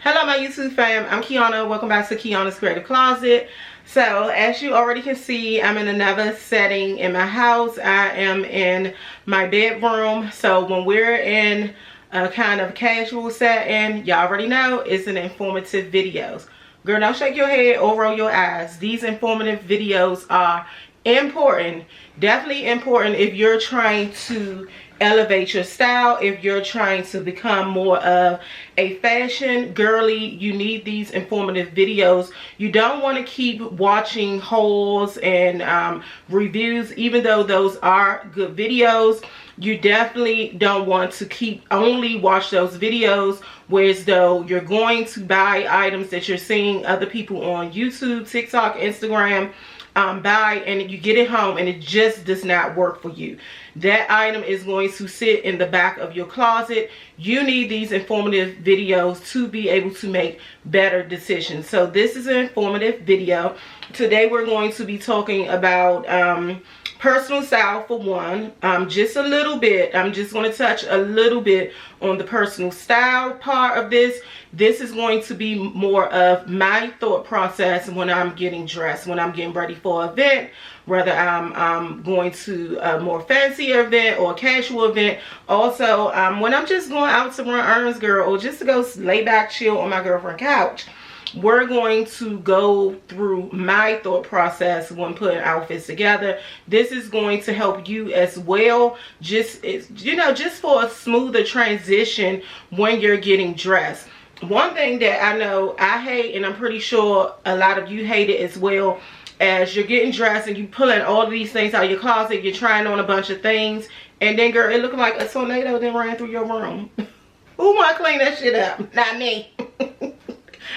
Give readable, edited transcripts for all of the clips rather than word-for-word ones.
Hello my YouTube fam, I'm Kiana. Welcome back to Kiana's Creative Closet. So as you already can see, I'm in another setting in my house. I am in my bedroom. So when we're in a kind of casual setting, y'all already know it's an informative videos. Girl, don't shake your head or roll your eyes. These informative videos are important, definitely important if you're trying to elevate your style, if you're trying to become more of a fashion girly. You need these informative videos. You don't want to keep watching hauls and reviews, even though those are good videos. You definitely don't want to keep only watch those videos where as though you're going to buy items that you're seeing other people on YouTube, TikTok, Instagram buy, and you get it home and it just does not work for you. That item is going to sit in the back of your closet. You need these informative videos to be able to make better decisions. So this is an informative video. Today we're going to be talking about personal style for one. Just a little bit. I'm just going to touch a little bit on the personal style part of this. This is going to be more of my thought process when I'm getting dressed, when I'm getting ready for an event, whether I'm going to a more fancier event or a casual event. Also, when I'm just going out to run errands, girl, or just to go lay back, chill on my girlfriend's couch. We're going to go through my thought process when putting outfits together. This is going to help you as well, just for a smoother transition when you're getting dressed. One thing that I know I hate, and I'm pretty sure a lot of you hate it as well, as you're getting dressed and you pulling all of these things out of your closet, you're trying on a bunch of things, and then girl, it looking like a tornado then ran through your room. Who want to clean that shit up? Not me.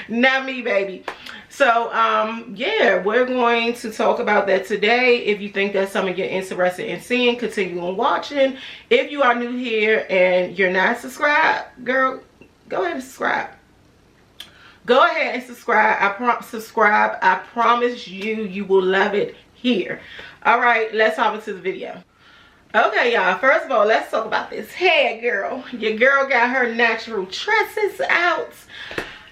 Not me, baby. So yeah, we're going to talk about that today. If you think that's something you're interested in seeing, continue on watching. If you are new here and you're not subscribed, girl, go ahead and subscribe. Go ahead and subscribe. I promise you will love it here. All right, let's hop into the video. Okay, y'all, first of all, let's talk about this hair, girl. Your girl got her natural tresses out.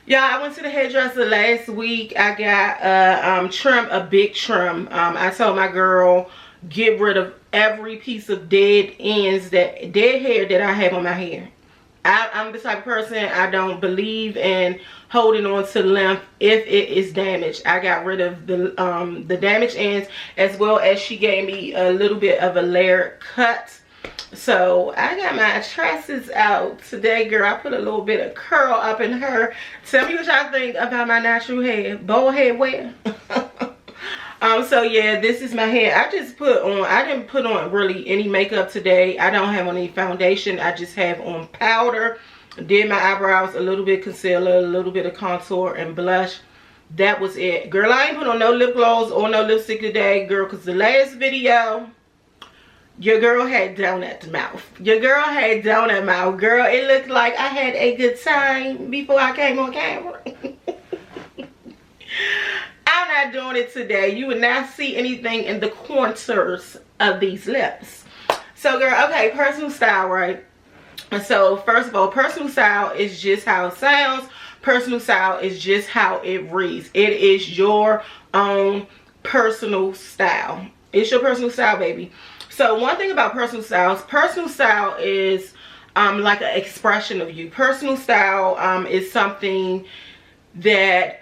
Yeah, I went to the hairdresser last week. I got a big trim. I told my girl, get rid of every piece of dead hair that I have on my hair. I'm the type of person, I don't believe in holding on to length if it is damaged. I got rid of the damaged ends, as well as she gave me a little bit of a layered cut. So I got my tresses out today, girl. I put a little bit of curl up in her. Tell me what y'all think about my natural hair. Bold head wear. So yeah, this is my hair. I didn't put on really any makeup today. I don't have any foundation. I just have on powder. Did my eyebrows, a little bit concealer, a little bit of contour and blush. That was it. Girl, I ain't put on no lip gloss or no lipstick today, girl, because the last video, your girl had donut mouth. Your girl had donut mouth, girl. It looked like I had a good time before I came on camera. I'm not doing it today. You would not see anything in the corners of these lips. So girl, okay, personal style, right? So first of all, personal style is just how it sounds. Personal style is just how it reads. It is your own personal style. It's your personal style, baby. So one thing about personal style is like an expression of you. Personal style is something that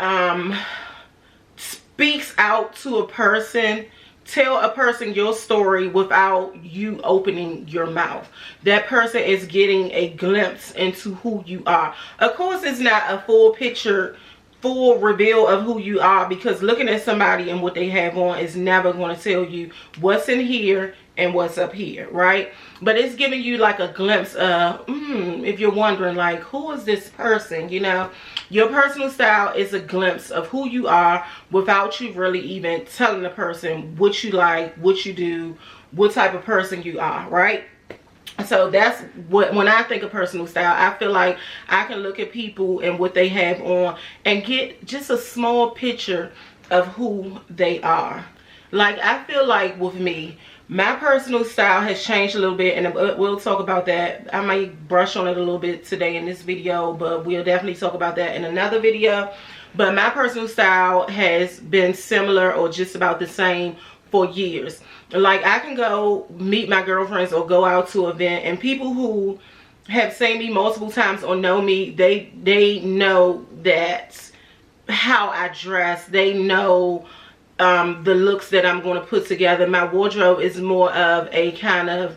speaks out to a person. Tell a person your story without you opening your mouth. That person is getting a glimpse into who you are. Of course, it's not a full picture, full reveal of who you are, because looking at somebody and what they have on is never going to tell you what's in here and what's up here, right? But it's giving you like a glimpse of, if you're wondering, like, who is this person? You know, your personal style is a glimpse of who you are without you really even telling the person what you like, what you do, what type of person you are, right? So that's what, when I think of personal style, I feel like I can look at people and what they have on and get just a small picture of who they are. Like, I feel like with me, My personal style has changed a little bit, and we'll talk about that. I might brush on it a little bit today in this video, but we'll definitely talk about that in another video. But my personal style has been similar or just about the same for years. Like, I can go meet my girlfriends or go out to an event, and people who have seen me multiple times or know me, they know that how I dress. They know the looks that I'm going to put together. My wardrobe is more of a kind of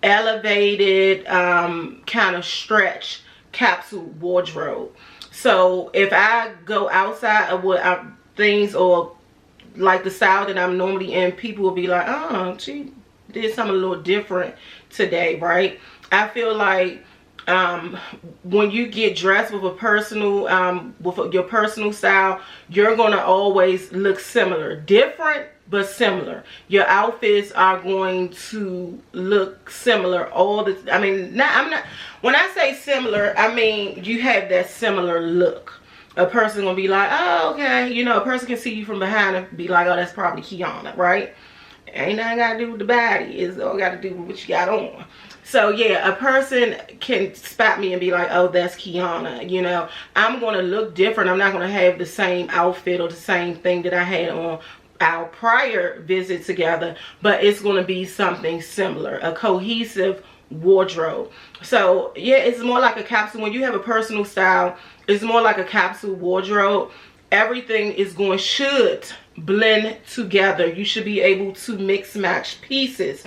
elevated, kind of stretch capsule wardrobe. So if I go outside of what things or like the style that I'm normally in, people will be like, oh, she did something a little different today, right? I feel like when you get dressed with a personal with your personal style, you're gonna always look similar. Different but similar. Your outfits are going to look similar all the I mean, when I say similar, I mean you have that similar look. A person gonna be like, oh, okay, you know, a person can see you from behind and be like, oh, that's probably Kiana, right? Ain't nothing got to do with the body. It's all got to do with what you got on. So yeah, a person can spot me and be like, oh, that's Kiana. You know, I'm going to look different. I'm not going to have the same outfit or the same thing that I had on our prior visit together, but it's going to be something similar, a cohesive wardrobe. So yeah, it's more like a capsule. When you have a personal style, it's more like a capsule wardrobe. Everything is should blend together. You should be able to mix match pieces.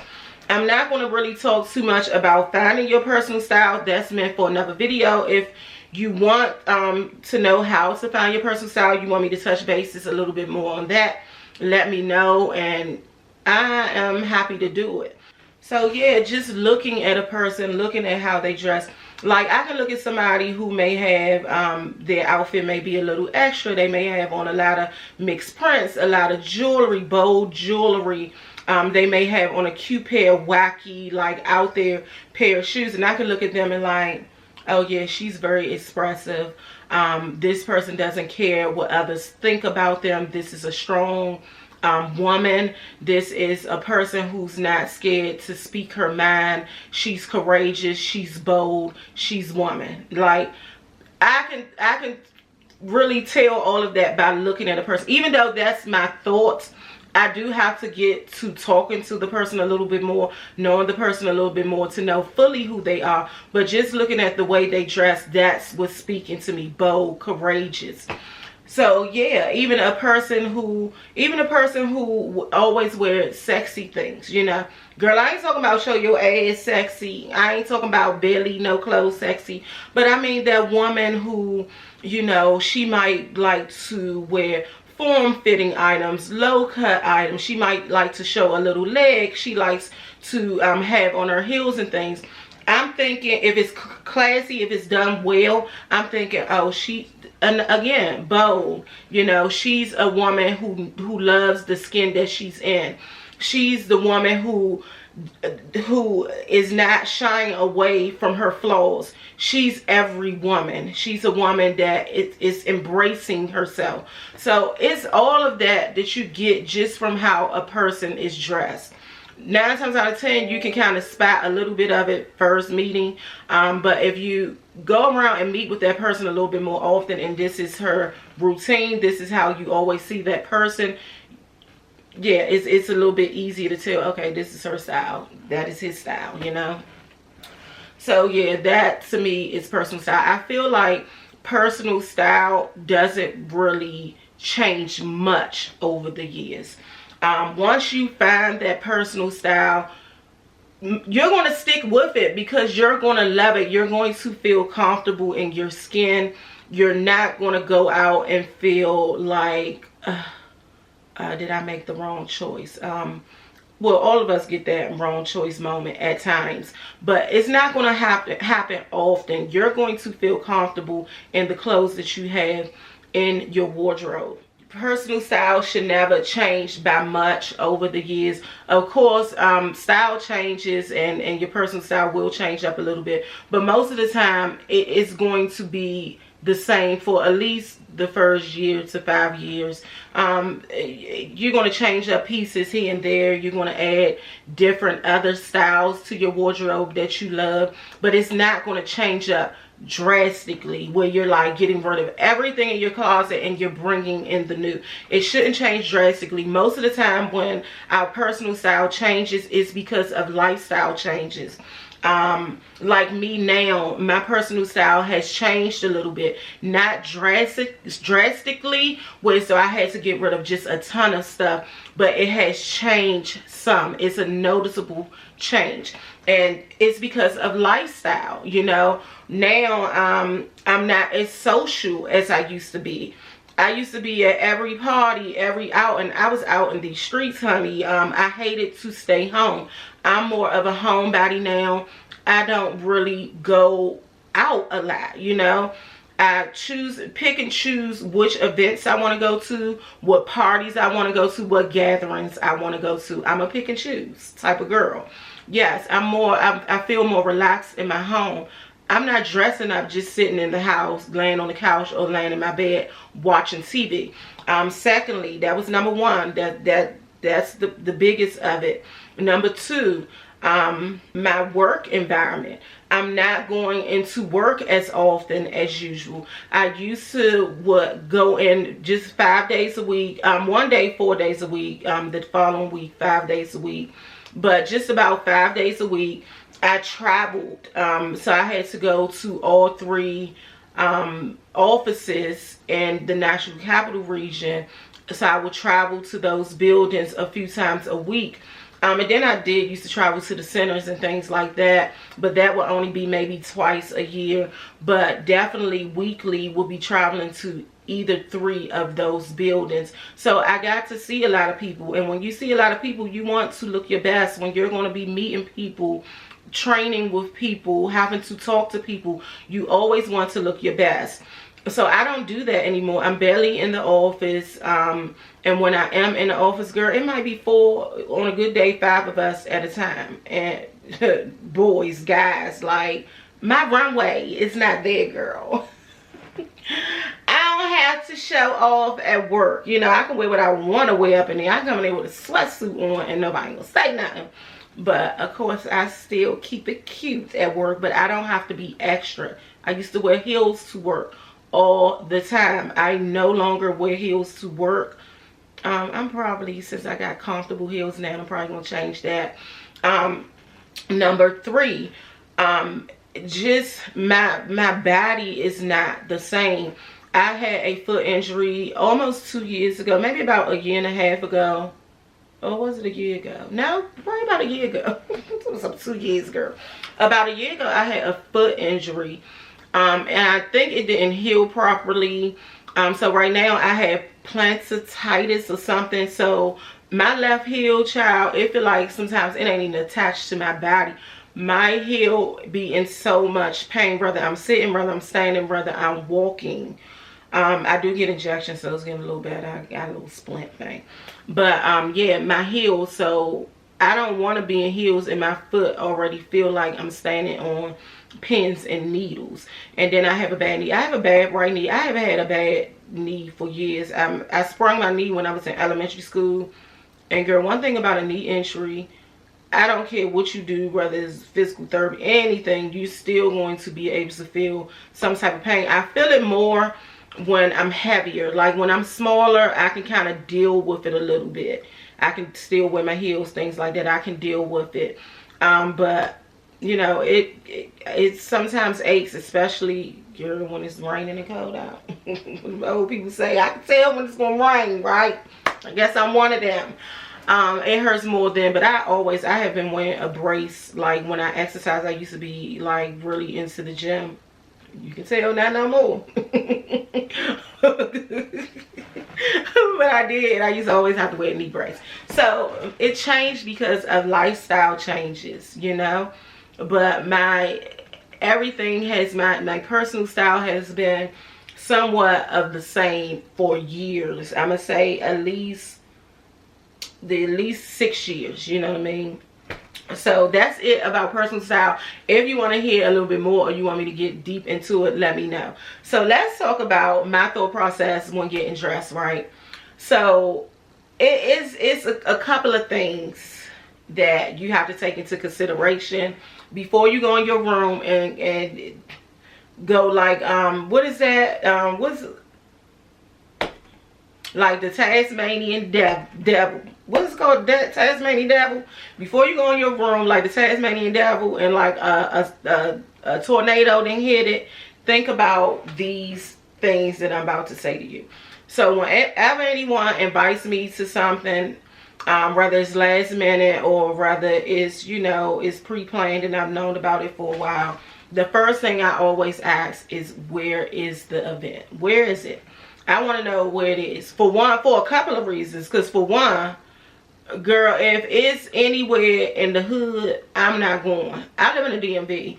I'm not going to really talk too much about finding your personal style. That's meant for another video. If you want to know how to find your personal style, you want me to touch bases a little bit more on that, let me know, and I am happy to do it. So yeah, just looking at a person, looking at how they dress. Like, I can look at somebody who may have, their outfit may be a little extra. They may have on a lot of mixed prints, a lot of jewelry, bold jewelry. They may have on a cute pair of wacky, like, out there pair of shoes. And I can look at them and like, oh yeah, she's very expressive. This person doesn't care what others think about them. This is a strong woman. This is a person who's not scared to speak her mind. She's courageous, she's bold, she's woman. Like, I can really tell all of that by looking at a person. Even though that's my thoughts, I do have to get to talking to the person a little bit more, knowing the person a little bit more to know fully who they are. But just looking at the way they dress, that's what's speaking to me. Bold, courageous. So yeah, even a person who always wears sexy things, you know. Girl, I ain't talking about show your ass sexy. I ain't talking about barely no clothes sexy. But I mean that woman who, you know, she might like to wear form-fitting items, low-cut items. She might like to show a little leg. She likes to have on her heels and things. I'm thinking if it's classy, if it's done well, I'm thinking, oh, and again, bold. You know, she's a woman who loves the skin that she's in. She's the woman who is not shying away from her flaws. She's every woman. She's a woman that is embracing herself. So it's all of that you get just from how a person is dressed. 9 times out of 10, you can kind of spot a little bit of it first meeting. But if you go around and meet with that person a little bit more often, and this is her routine, this is how you always see that person, yeah, it's a little bit easier to tell, okay, this is her style, that is his style, you know. So yeah, that to me is personal style. I feel like personal style doesn't really change much over the years. Once you find that personal style, you're going to stick with it because you're going to love it. You're going to feel comfortable in your skin. You're not going to go out and feel like, did I make the wrong choice? Well, all of us get that wrong choice moment at times, but it's not going to happen often. You're going to feel comfortable in the clothes that you have in your wardrobe. Personal style should never change by much over the years. Of course, style changes and your personal style will change up a little bit, but most of the time it is going to be the same for at least the first year to 5 years. You're going to change up pieces here and there. You're going to add different other styles to your wardrobe that you love, but it's not going to change up drastically where you're like getting rid of everything in your closet and you're bringing in the new. It shouldn't change drastically. Most of the time when our personal style changes, it's because of lifestyle changes. Like me now, my personal style has changed a little bit, not drastically, where so I had to get rid of just a ton of stuff, but it has changed some. It's a noticeable change, and it's because of lifestyle. You know, now I'm not as social as I used to be. I used to be at every party, every out, and I was out in these streets, honey. I hated to stay home. I'm more of a homebody now. I don't really go out a lot, you know. I pick and choose which events I want to go to, what parties I want to go to, what gatherings I want to go to. I'm a pick and choose type of girl. Yes, I feel more relaxed in my home. I'm not dressing up just sitting in the house, laying on the couch or laying in my bed watching TV. Secondly, that was number one. That's the biggest of it. Number two, my work environment. I'm not going into work as often as usual. I used to go in just 5 days a week. One day, 4 days a week. The following week, 5 days a week. But just about 5 days a week. I traveled, so I had to go to all 3 offices in the National Capital Region. So I would travel to those buildings a few times a week. And then I used to travel to the centers and things like that, but that would only be maybe twice a year. But definitely weekly we'll be traveling to either 3 of those buildings. So I got to see a lot of people, and when you see a lot of people, you want to look your best. When you're going to be meeting people, training with people, having to talk to people, you always want to look your best. So I don't do that anymore. I'm barely in the office, and when I am in the office, girl, it might be 4, on a good day 5 of us at a time, and boys, guys, like my runway is not there, girl. I don't have to show off at work. You know, I can wear what I want to wear up in there. I come in there with a sweatsuit on and nobody gonna say nothing. But of course I still keep it cute at work, but I don't have to be extra. I used to wear heels to work all the time. I no longer wear heels to work. I'm probably, since I got comfortable heels now, I'm probably gonna change that. Number 3, just my body is not the same. I had a foot injury almost 2 years ago, maybe about a year and a half ago. Or was it a year ago? No, probably about a year ago. It was up 2 years ago. About a year ago, I had a foot injury. And I think it didn't heal properly. So right now, I have plantitis or something. So my left heel, child, it feel like sometimes it ain't even attached to my body. My heel be in so much pain, whether I'm sitting, whether I'm standing, whether I'm walking. I do get injections, so it's getting a little better. I got a little splint thing. But yeah, my heels, so I don't want to be in heels, and my foot already feel like I'm standing on pins and needles. And then I have a bad knee. I have a bad right knee. I haven't had a bad knee for years. I sprung my knee when I was in elementary school. And girl, one thing about a knee injury, I don't care what you do, whether it's physical therapy, anything, you're still going to be able to feel some type of pain. I feel it more when I'm heavier. Like when I'm smaller, I can kind of deal with it a little bit. I can still wear my heels, things like that. I can deal with it. But you know, it sometimes aches, especially girl, when it's raining and cold out. Old people say, I can tell when it's gonna rain, right? I guess I'm one of them. It hurts more then, but I have been wearing a brace. Like when I exercise, I used to be like really into the gym. You can tell not no more. But I used to always have to wear a knee brace. So it changed because of lifestyle changes, you know. But everything has, my personal style has been somewhat of the same for years. I'm gonna say at least 6 years, you know what I mean. So that's it about personal style. If you want to hear a little bit more or you want me to get deep into it, let me know. So let's talk about my thought process when getting dressed, right? So it's a couple of things that you have to take into consideration before you go in your room and go like what is that, what's like the Tasmanian devil. What's it called? Tasmanian devil. Before you go in your room, like the Tasmanian devil, and like a tornado then hit it, think about these things that I'm about to say to you. So whenever anyone invites me to something, whether it's last minute or whether it's, you know, it's pre-planned and I've known about it for a while, the first thing I always ask is, where is the event? Where is it? I want to know where it is. For a couple of reasons. Because for one, girl, if it's anywhere in the hood, I'm not going. I live in the DMV.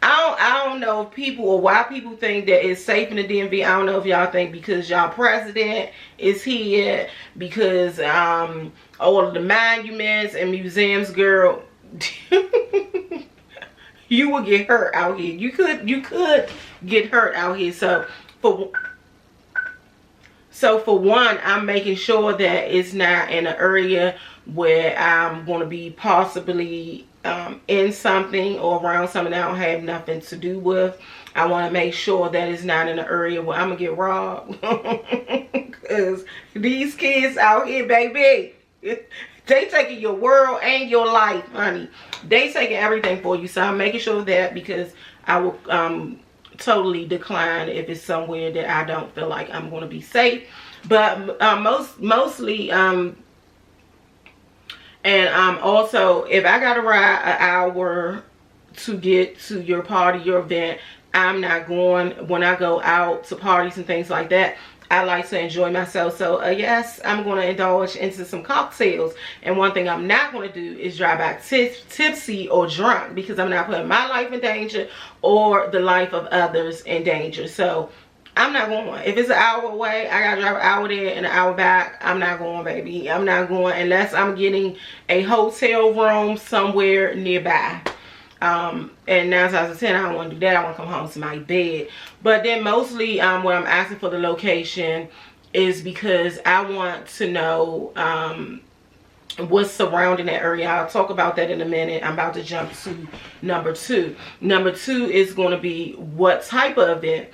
I don't know if people, or why people think that it's safe in the DMV. I don't know if y'all think because y'all president is here, because all of the monuments and museums, girl, you will get hurt out here. You could get hurt out here. So for one, I'm making sure that it's not in an area where I'm going to be possibly in something or around something I don't have nothing to do with. I want to make sure that it's not in an area where I'm going to get robbed. Because these kids out here, baby, they taking your world and your life, honey. They taking everything for you. So I'm making sure of that, because I will totally decline if it's somewhere that I don't feel like I'm going to be safe. But mostly also, if I gotta ride an hour to get to your party, your event, I'm not going. When I go out to parties and things like that, I like to enjoy myself. So yes, I'm going to indulge into some cocktails. And one thing I'm not going to do is drive back tipsy or drunk, because I'm not putting my life in danger or the life of others in danger. So I'm not going. If it's an hour away, I gotta drive an hour there and an hour back. I'm not going, baby. I'm not going unless I'm getting a hotel room somewhere nearby. And 9 times out of 10, I don't want to do that. I want to come home to my bed. But then mostly where I'm asking for the location is because I want to know what's surrounding that area. I'll talk about that in a minute. I'm about to jump to number 2. Number 2 is going to be what type of event.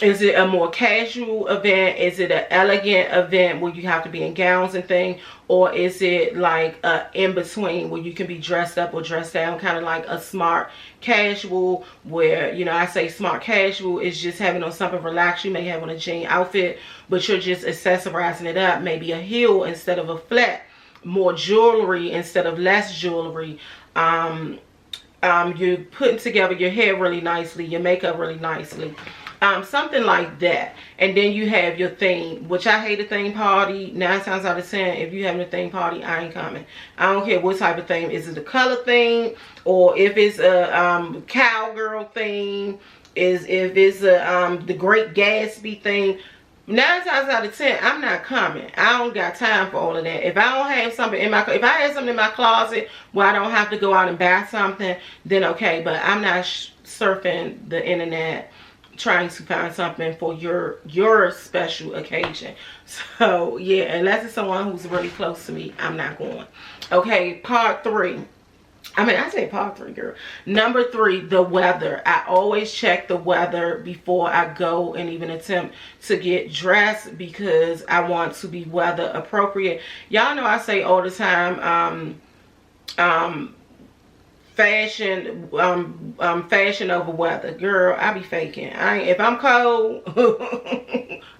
Is it a more casual event? Is it an elegant event where you have to be in gowns and things? Or is it like a in-between where you can be dressed up or dressed down, kind of like a smart casual, where, you know, I say smart casual is just having on something relaxed. You may have on a jean outfit, but you're just accessorizing it up. Maybe a heel instead of a flat, more jewelry instead of less jewelry. You're putting together your hair really nicely, your makeup really nicely. Something like that. And then you have your theme, which I hate a theme party. 9 times out of 10, if you having a theme party, I ain't coming. I don't care what type of theme. Is it a color theme, or if it's a cowgirl theme, if it's a the Great Gatsby theme. 9 times out of 10, I'm not coming. I don't got time for all of that. If I don't have something in my, if I have something in my closet where I don't have to go out and buy something, then okay. But I'm not surfing the internet trying to find something for your special occasion. So yeah, unless it's someone who's really close to me, I'm not going. Okay, part 3. I mean, I say part 3, girl. Number 3, the weather. I always check the weather before I go and even attempt to get dressed, because I want to be weather appropriate. Y'all know I say all the time, fashion over weather. Girl, I be faking. If I'm cold,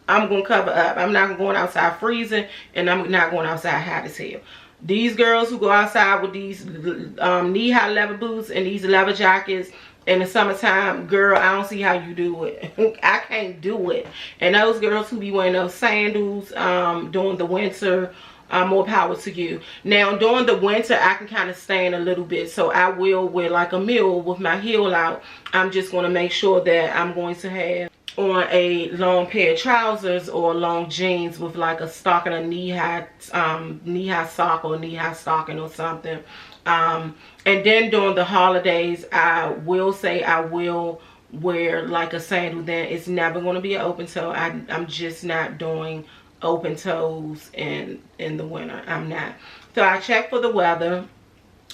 I'm gonna cover up. I'm not going outside freezing, and I'm not going outside hot as hell. These girls who go outside with these knee-high leather boots and these leather jackets in the summertime, girl, I don't see how you do it. I can't do it. And those girls who be wearing those sandals during the winter, more power to you. Now during the winter, I can kind of stand a little bit, so I will wear like a mule with my heel out. I'm just going to make sure that I'm going to have on a long pair of trousers or long jeans with like a stocking, a knee-high sock or knee-high stocking or something. And then during the holidays, I will say I will wear like a sandal. Then it's never going to be an open toe. I'm just not doing open toes in the winter. I'm not. So I check for the weather.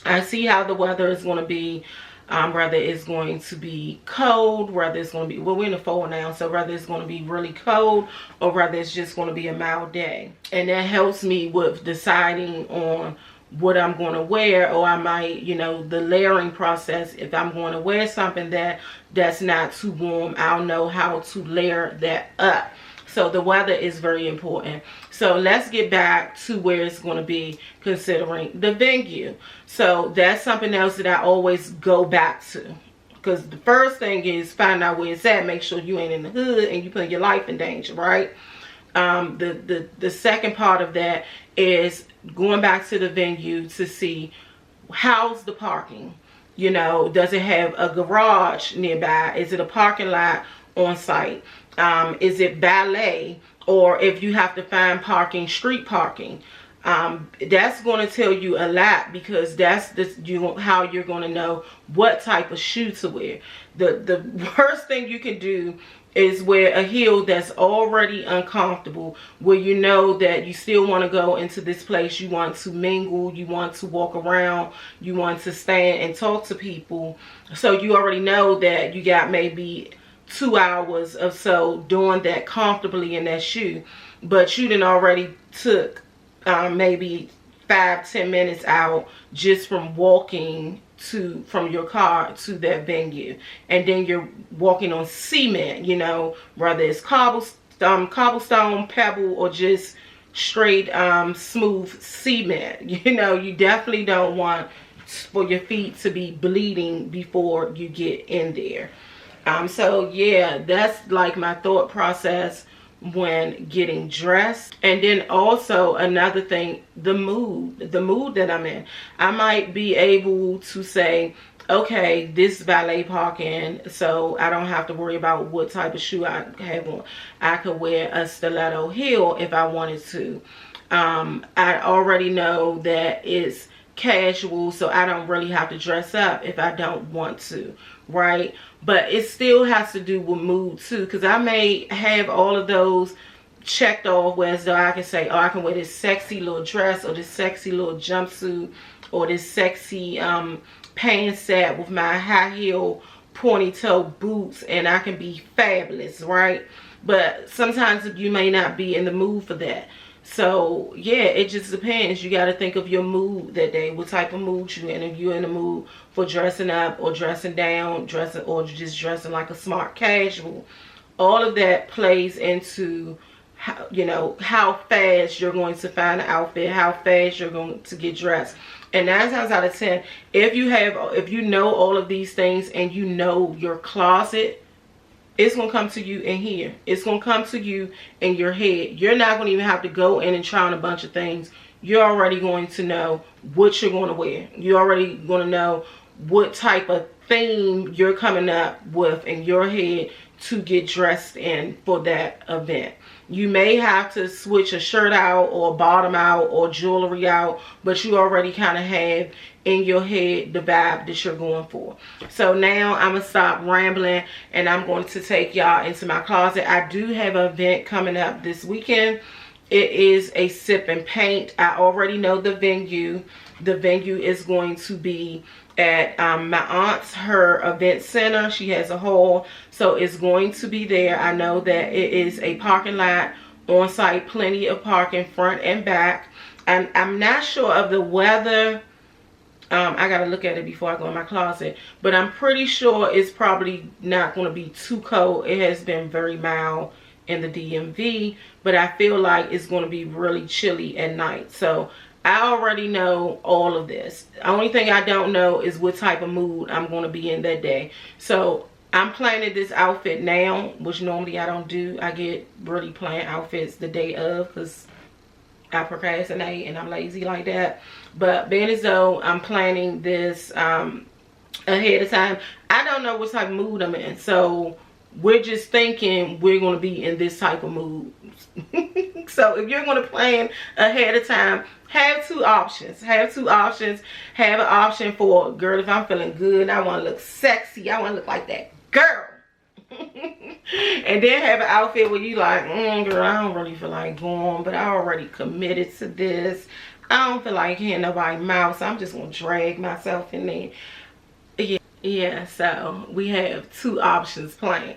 I see how the weather is going to be. Whether it's going to be cold, whether it's going to be, well, we're in the fall now, so whether it's going to be really cold or whether it's just going to be a mild day. And that helps me with deciding on what I'm going to wear, or I might, you know, the layering process. If I'm going to wear something that's not too warm, I'll know how to layer that up. So the weather is very important. So let's get back to where it's going to be, considering the venue. So that's something else that I always go back to. Because the first thing is find out where it's at. Make sure you ain't in the hood and you put your life in danger, right? The second part of that is going back to the venue to see how's the parking. You know, does it have a garage nearby? Is it a parking lot on site? Is it valet? Or if you have to find parking, street parking. That's going to tell you a lot, because that's how you're going to know what type of shoe to wear. The worst thing you can do is wear a heel that's already uncomfortable, where you know that you still want to go into this place, you want to mingle, you want to walk around, you want to stand and talk to people. So you already know that you got maybe 2 hours or so doing that comfortably in that shoe, but you done already took maybe 5-10 minutes out just from walking from your car to that venue. And then you're walking on cement, you know, whether it's cobblestone, pebble, or just straight smooth cement. You know, you definitely don't want for your feet to be bleeding before you get in there. So yeah, that's like my thought process when getting dressed. And then also another thing, the mood that I'm in. I might be able to say, okay, this valet parking, so I don't have to worry about what type of shoe I have on. I could wear a stiletto heel if I wanted to. I already know that it's casual, so I don't really have to dress up if I don't want to, right? But it still has to do with mood too, because I may have all of those checked off, whereas though I can say, oh, I can wear this sexy little dress, or this sexy little jumpsuit, or this sexy pants set with my high heel pointy toe boots, and I can be fabulous, right? But sometimes you may not be in the mood for that. So yeah, it just depends. You got to think of your mood that day, what type of mood you're in. If you're in the mood for dressing up or dressing down, or just dressing like a smart casual, all of that plays into how, you know, how fast you're going to find an outfit, how fast you're going to get dressed. And 9 times out of 10, if you know all of these things and you know your closet, it's going to come to you in here. It's going to come to you in your head. You're not going to even have to go in and try on a bunch of things. You're already going to know what you're going to wear. You're already going to know what type of theme you're coming up with in your head to get dressed in for that event. You may have to switch a shirt out or a bottom out or jewelry out, but you already kind of have in your head the vibe that you're going for. So now I'm going to stop rambling and I'm going to take y'all into my closet. I do have an event coming up this weekend. It is a sip and paint. I already know the venue. The venue is going to be at my aunt's, her event center. She has a hall, so it's going to be there. I know that it is a parking lot on site, plenty of parking front and back. And I'm not sure of the weather. I gotta look at it before I go in my closet, but I'm pretty sure it's probably not going to be too cold. It has been very mild in the DMV, but I feel like it's going to be really chilly at night. So I already know all of this. The only thing I don't know is what type of mood I'm going to be in that day. So I'm planning this outfit now, which normally I don't do. I get really planned outfits the day of because I procrastinate and I'm lazy like that. But being as though I'm planning this ahead of time, I don't know what type of mood I'm in. So we're just thinking we're going to be in this type of mood. So if you're going to plan ahead of time, have two options. Have two options. Have an option for, girl, if I'm feeling good and I want to look sexy, I want to look like that girl. And then have an outfit where you like, girl, I don't really feel like going, but I already committed to this. I don't feel like hearing nobody's mouth, so I'm just going to drag myself in there. Yeah, so we have two options planned.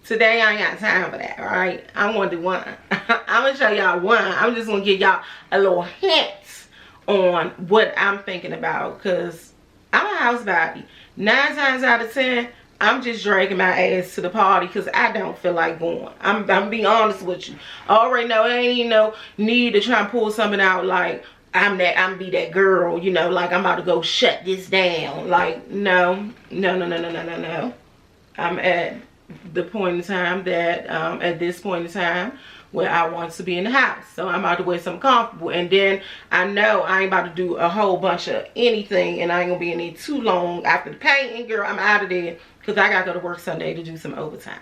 Today, I ain't got time for that, all right? I'm going to do one. I'm going to show y'all one. I'm just going to give y'all a little hint on what I'm thinking about, because I'm a house baby. 9 times out of 10, I'm just dragging my ass to the party because I don't feel like going. I'm being honest with you. I already know there ain't no need to try and pull something out like I'm be that girl, you know, like I'm about to go shut this down. Like, no. I'm at the point in time that at this point in time where I want to be in the house, so I'm about to wear something comfortable, and then I know I ain't about to do a whole bunch of anything, and I ain't gonna be in there too long. After the painting, girl, I'm out of there because I gotta go to work Sunday to do some overtime.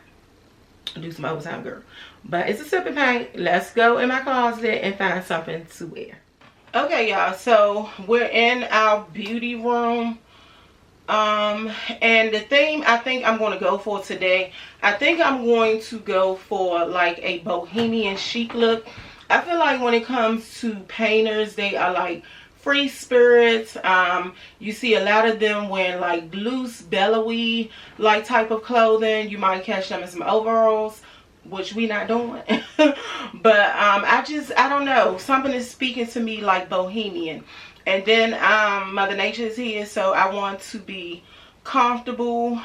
Girl. But it's a sip and paint. Let's go in my closet and find something to wear. Okay, y'all, so we're in our beauty room. And the theme I think I'm going to go for today, I think I'm going to go for like a bohemian chic look. I feel like when it comes to painters, they are like free spirits. You see a lot of them wearing like loose, bellowy like type of clothing. You might catch them in some overalls, which we not doing. But I don't know, something is speaking to me like bohemian. And then Mother Nature is here, so I want to be comfortable.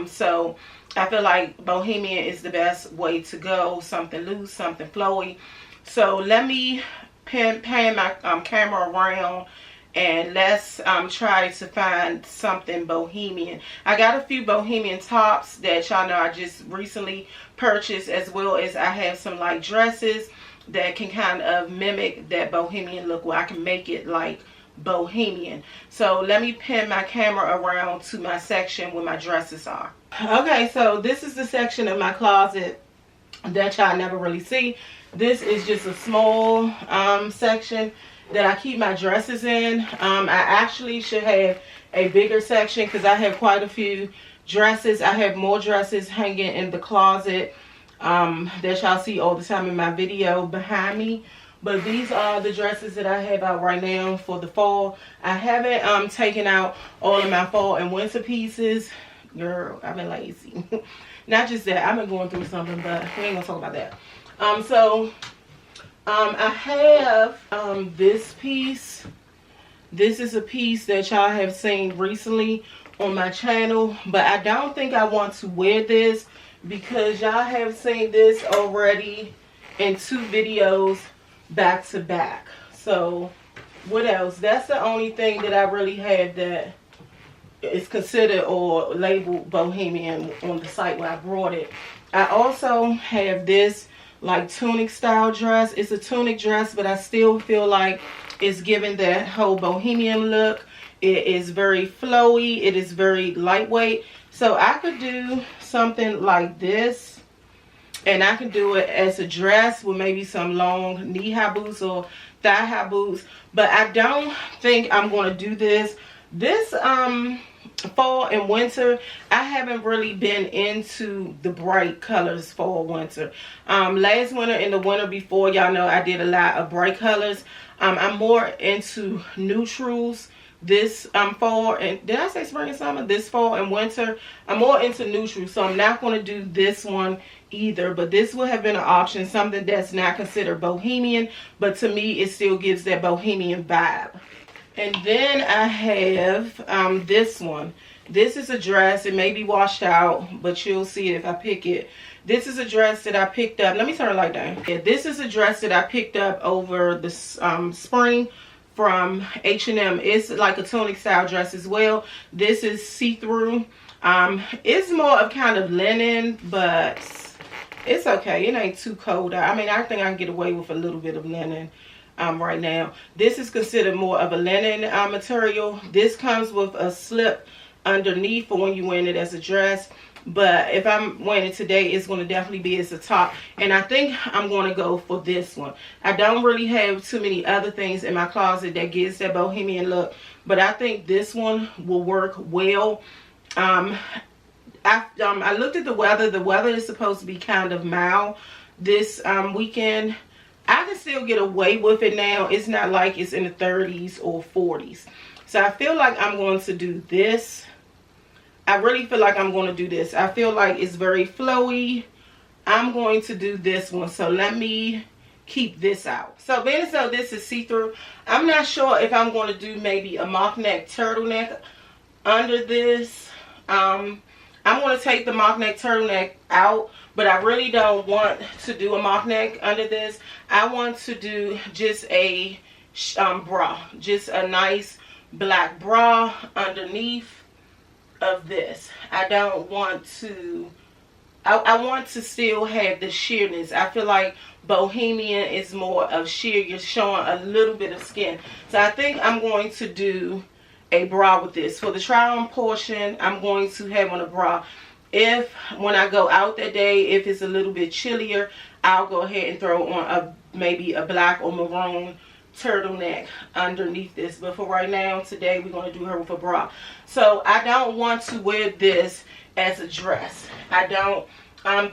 So I feel like bohemian is the best way to go. Something loose, something flowy. So let me pan my camera around, and let's try to find something bohemian. I got a few bohemian tops that y'all know I just recently purchased, as well as I have some like dresses that can kind of mimic that bohemian look, where I can make it like bohemian. So let me pin my camera around to my section where my dresses are. Okay, so this is the section of my closet that y'all never really see. This is just a small section that I keep my dresses in. I actually should have a bigger section because I have quite a few dresses. I have more dresses hanging in the closet that y'all see all the time in my video behind me. But these are the dresses that I have out right now for the fall. I haven't taken out all of my fall and winter pieces. Girl, I've been lazy. Not just that, I've been going through something, but we ain't gonna talk about that. I have this piece. This is a piece that y'all have seen recently on my channel, but I don't think I want to wear this because y'all have seen this already in 2 videos back to back. So what else? That's the only thing that I really have that is considered or labeled bohemian on the site where I brought it. I also have this like tunic style dress. It's a tunic dress, but I still feel like it's giving that whole bohemian look. It is very flowy. It is very lightweight. So I could do something like this, and I can do it as a dress with maybe some long knee-high boots or thigh-high boots. But I don't think I'm going to do this. This fall and winter, I haven't really been into the bright colors fall winter. Last winter and the winter before, y'all know I did a lot of bright colors. I'm more into neutrals this fall, and did I say spring and summer? This fall and winter, I'm more into neutrals, so I'm not going to do this one either. But this would have been an option, something that's not considered bohemian, but to me it still gives that bohemian vibe. And then I have this one. This is a dress. It may be washed out, but you'll see it if I pick it. This is a dress that I picked up. Let me turn the light down. Yeah, this is a dress that I picked up over the spring from H&M. It's like a tunic style dress as well. This is see-through. It's more of kind of linen, but it's okay. It ain't too cold. I mean, I think I can get away with a little bit of linen right now. This is considered more of a linen material. This comes with a slip underneath for when you're wearing it as a dress. But if I'm wearing it today, it's going to definitely be as a top. And I think I'm going to go for this one. I don't really have too many other things in my closet that gives that bohemian look, but I think this one will work well. I looked at the weather. The weather is supposed to be kind of mild this weekend. I can still get away with it now. It's not like it's in the 30s or 40s. So I feel like I'm going to do this. I really feel like I'm going to do this. I feel like it's very flowy. I'm going to do this one. So let me keep this out. So being as though this is see-through, I'm not sure if I'm going to do maybe a mock neck turtleneck under this. I'm going to take the mock neck turtleneck out, but I really don't want to do a mock neck under this. I want to do just a bra, just a nice black bra underneath of this. I don't want to, I want to still have the sheerness. I feel like bohemian is more of sheer. You're showing a little bit of skin. So I think I'm going to do a bra with this. For the try on portion, I'm going to have on a bra. If when I go out that day, if it's a little bit chillier, I'll go ahead and throw on maybe a black or maroon turtleneck underneath this. But for right now, today, we're going to do her with a bra. So I don't want to wear this as a dress. I don't.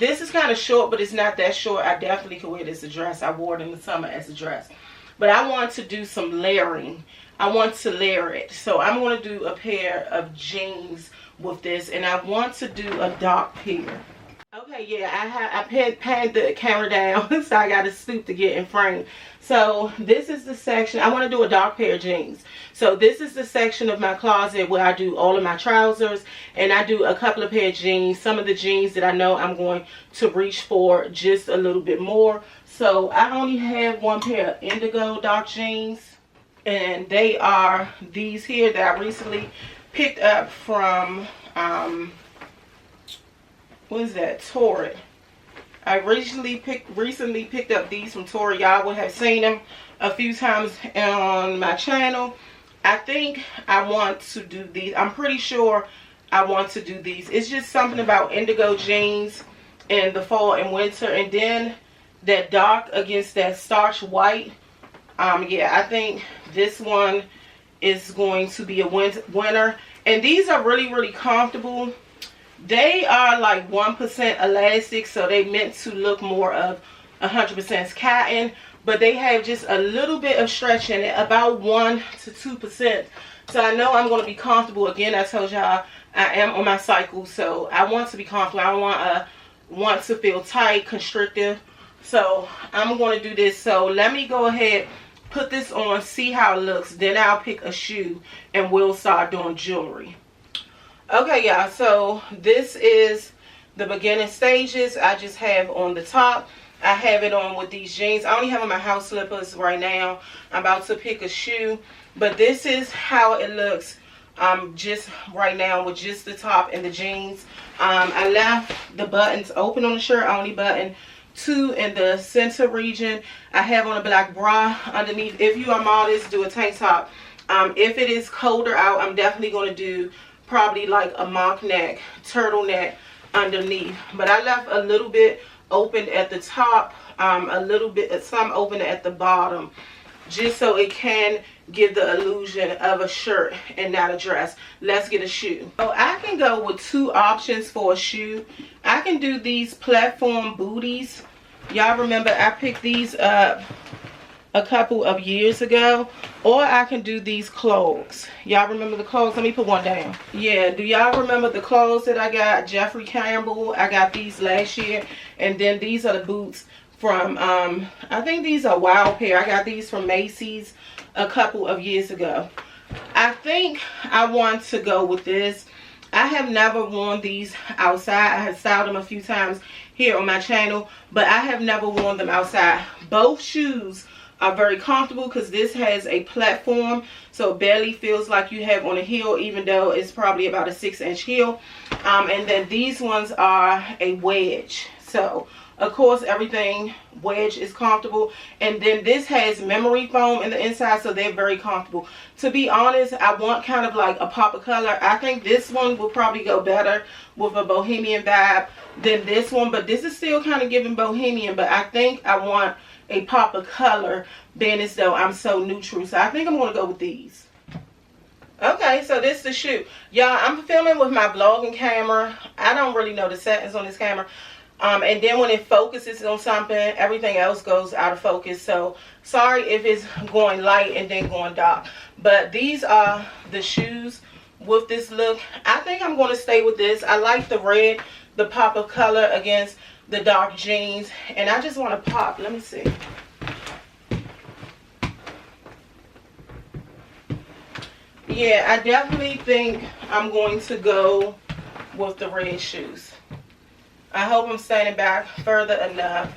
This is kind of short, but it's not that short. I definitely could wear this as a dress. I wore it in the summer as a dress. But I want to do some layering. I want to layer it. So I'm going to do a pair of jeans with this, and I want to do a dark pair. Okay, yeah, I panned the camera down, so I got to stoop to get in frame. So this is the section. I want to do a dark pair of jeans. So this is the section of my closet where I do all of my trousers, and I do a couple of pair of jeans. Some of the jeans that I know I'm going to reach for just a little bit more. So I only have one pair of indigo dark jeans, and they are these here that I recently picked up from what is that, Torrid. I recently picked up these from Torrid. Y'all would have seen them a few times on my channel. I think I want to do these. I'm pretty sure I want to do these. It's just something about indigo jeans in the fall and winter, and then that dark against that starch white. Yeah, I think this one is going to be a winner. And these are really, really comfortable. They are like 1% elastic, so they meant to look more of 100% cotton, but they have just a little bit of stretch in it, about 1 to 2%. So I know I'm going to be comfortable. Again, I told y'all I am on my cycle, so I want to be comfortable. I don't want to feel tight, constrictive. So I'm going to do this. So let me go ahead, put this on, see how it looks. Then I'll pick a shoe and we'll start doing jewelry. Okay, y'all, so this is the beginning stages. I just have on the top. I have it on with these jeans. I only have on my house slippers right now. I'm about to pick a shoe. But this is how it looks just right now with just the top and the jeans. I left the buttons open on the shirt. I only button 2 in the center region. I have on a black bra underneath. If you are modest, do a tank top. If it is colder out, I'm definitely going to do probably like a mock neck turtleneck underneath. But I left a little bit open at the top, a little bit, some open at the bottom, just so it can give the illusion of a shirt and not a dress. Let's get a shoe. So I can go with 2 options for a shoe. I can do these platform booties. Y'all remember I picked these up a couple of years ago. Or I can do these clogs. Y'all remember the clogs? Let me put one down. Yeah, do y'all remember the clogs that I got? Jeffrey Campbell. I got these last year. And then these are the boots from, I think these are Wild Pair. I got these from Macy's a couple of years ago. I think I want to go with this. I have never worn these outside. I have styled them a few times here on my channel, but I have never worn them outside. Both shoes are very comfortable because this has a platform, so it barely feels like you have on a heel, even though it's probably about a 6-inch heel. And then these ones are a wedge. So Of course, everything wedge is comfortable. And then this has memory foam in the inside, so they're very comfortable. To be honest, I want kind of like a pop of color. I think this one will probably go better with a bohemian vibe than this one. But this is still kind of giving bohemian. But I think I want a pop of color, being as though I'm so neutral. So I think I'm going to go with these. Okay, so this is the shoe. Y'all, I'm filming with my vlogging camera. I don't really know the settings on this camera. And then when it focuses on something, everything else goes out of focus. So sorry if it's going light and then going dark. But these are the shoes with this look. I think I'm going to stay with this. I like the red, the pop of color against the dark jeans. And I just want to pop. Let me see. Yeah, I definitely think I'm going to go with the red shoes. I hope I'm standing back further enough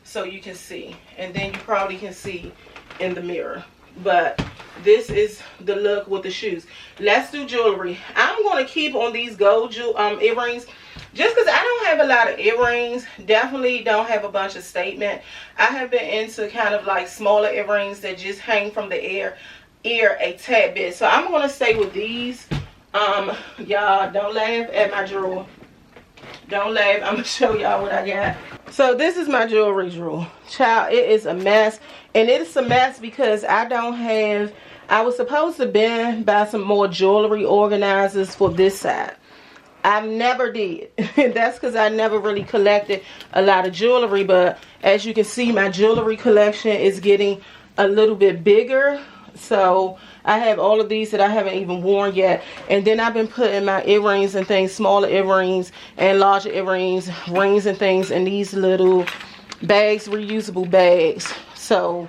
so you can see. And then you probably can see in the mirror. But this is the look with the shoes. Let's do jewelry. I'm going to keep on these gold earrings. Just because I don't have a lot of earrings. Definitely don't have a bunch of statement. I have been into kind of like smaller earrings that just hang from the ear a tad bit. So I'm going to stay with these. Y'all, don't laugh at my drawer. Don't laugh. I'm going to show y'all what I got. So this is my jewelry drawer. Child, it is a mess. And it's a mess because I don't have... I was supposed to buy some more jewelry organizers for this side. I never did. That's because I never really collected a lot of jewelry. But as you can see, my jewelry collection is getting a little bit bigger. So I have all of these that I haven't even worn yet. And then I've been putting my earrings and things, smaller earrings and larger earrings, rings and things in these little bags, reusable bags. So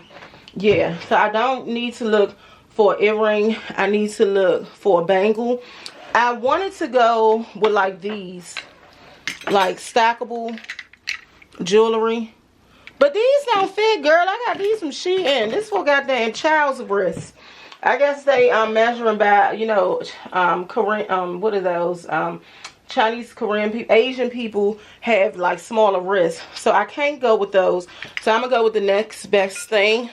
yeah, so I don't need to look for an earring. I need to look for a bangle. I wanted to go with like these, like stackable jewelry. But these don't fit, girl. I got these from Shein. This for goddamn child's wrist. I guess they measuring by, you know, Korean, what are those? Chinese, Korean people, Asian people have like smaller wrists. So I can't go with those. So I'm going to go with the next best thing.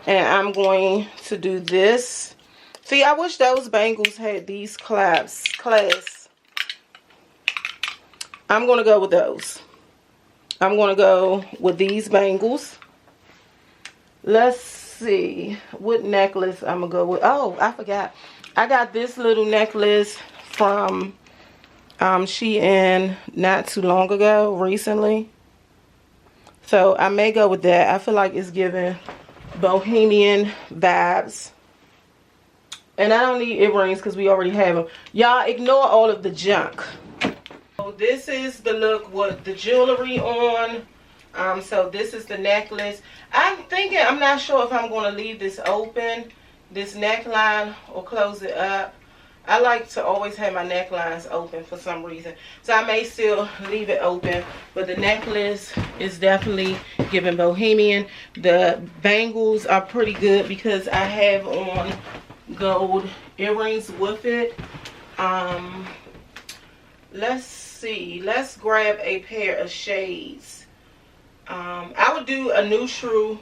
And I'm going to do this. See, I wish those bangles had these clasps. I'm going to go with those. I'm going to go with these bangles. Let's see what necklace I'm going to go with. Oh, I forgot. I got this little necklace from Shein not too long ago, recently. So I may go with that. I feel like it's giving bohemian vibes. And I don't need earrings because we already have them. Y'all ignore all of the junk. So this is the look with the jewelry on. So this is the necklace. I'm not sure if I'm going to leave this open, this neckline, or close it up. I like to always have my necklines open for some reason. So I may still leave it open. But the necklace is definitely giving bohemian. The bangles are pretty good because I have on gold earrings with it. Let's see. Let's grab a pair of shades. I would do a neutral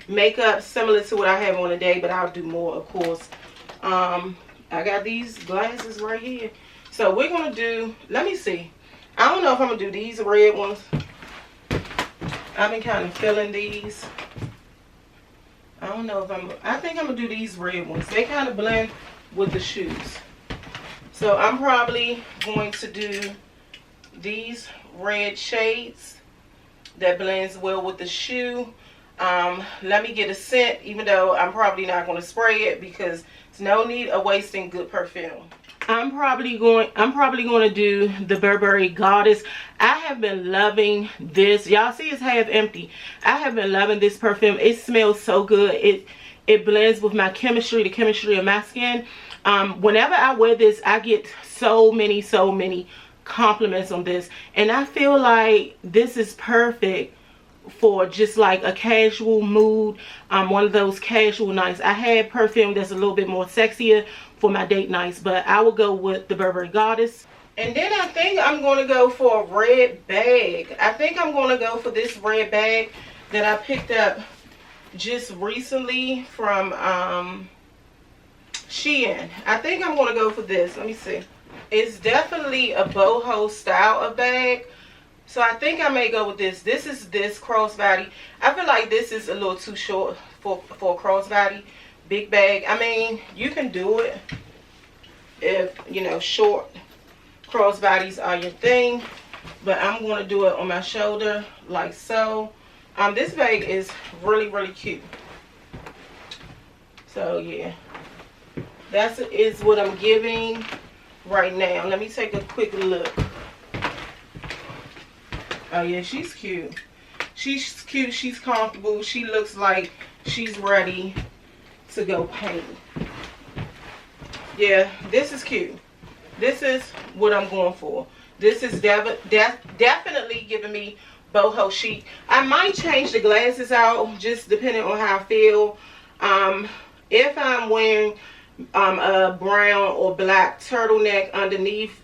makeup similar to what I have on today, but I'll do more, of course. I got these glasses right here. So we're going to do, let me see. I don't know if I'm going to do these red ones. I've been kind of feeling these. I don't know if I think I'm going to do these red ones. They kind of blend with the shoes. So I'm probably going to do these red shades that blends well with the shoe. Let me get a scent, even though I'm probably not going to spray it because there's no need of wasting good perfume. I'm probably going to do the Burberry Goddess. I have been loving this. Y'all see it's half empty. I have been loving this perfume. It smells so good. It blends with my chemistry, the chemistry of my skin. Whenever I wear this, I get so many compliments on this, and I feel like this is perfect for just like a casual mood, one of those casual nights. I have perfume that's a little bit more sexier for my date nights, but I will go with the Burberry Goddess. And then I think I'm going to go for a red bag. I think I'm going to go for this red bag that I picked up just recently from Shein. I think I'm going to go for this. Let me see. It's definitely a boho style of bag. So I think I may go with this. This is this crossbody. I feel like this is a little too short for a crossbody. Big bag. I mean, you can do it if, you know, short crossbodies are your thing, but I'm going to do it on my shoulder like so. This bag is really, really cute. So yeah, that is what I'm giving right now. Let me take a quick look. Oh yeah, she's cute. She's cute. She's comfortable. She looks like she's ready to go paint. Yeah, this is cute. This is what I'm going for. This is definitely giving me boho chic. I might change the glasses out just depending on how I feel. If I'm wearing a brown or black turtleneck underneath,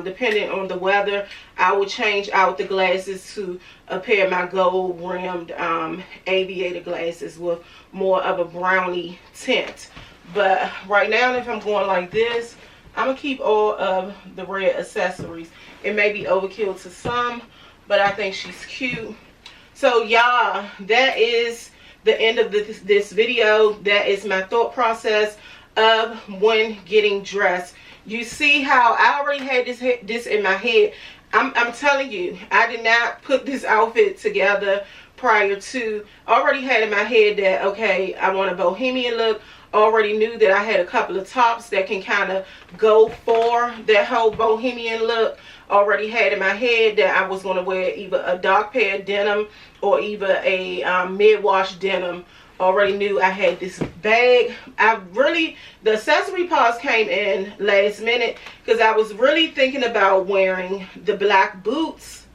depending on the weather, I would change out the glasses to a pair of my gold rimmed aviator glasses with more of a brownie tint. But right now, if I'm going like this, I'm going to keep all of the red accessories. It may be overkill to some, but I think she's cute. So y'all, that is the end of this video. That is my thought process of when getting dressed. You see how I already had this in my head. I'm telling you, I did not put this outfit together prior to. Already had in my head that, okay, I want a bohemian look. Already knew that I had a couple of tops that can kind of go for that whole bohemian look. Already had in my head that I was going to wear either a dark pair of denim or either a mid-wash denim. Already knew I had this bag. The accessory parts came in last minute because I was really thinking about wearing the black boots.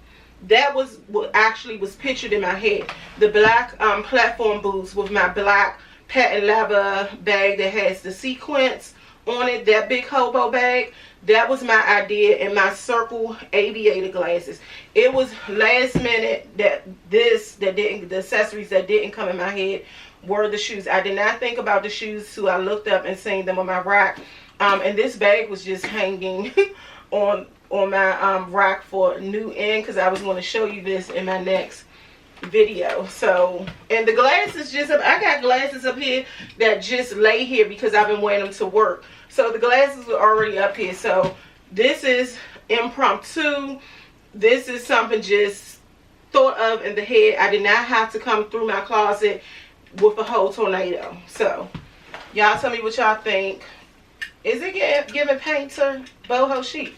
That was what actually was pictured in my head. The black platform boots with my black patent leather bag that has the sequins on it, that big hobo bag. That was my idea, and my circle aviator glasses. It was last minute that the accessories that didn't come in my head were the shoes. I did not think about the shoes till I looked up and seen them on my rack. And this bag was just hanging on my rack for new in, because I was going to show you this in my next video. So, and the glasses, I got glasses up here that just lay here because I've been wearing them to work. So the glasses are already up here. So this is impromptu. This is something just thought of in the head. I did not have to come through my closet with a whole tornado. So y'all tell me what y'all think. Is it giving painter boho chic?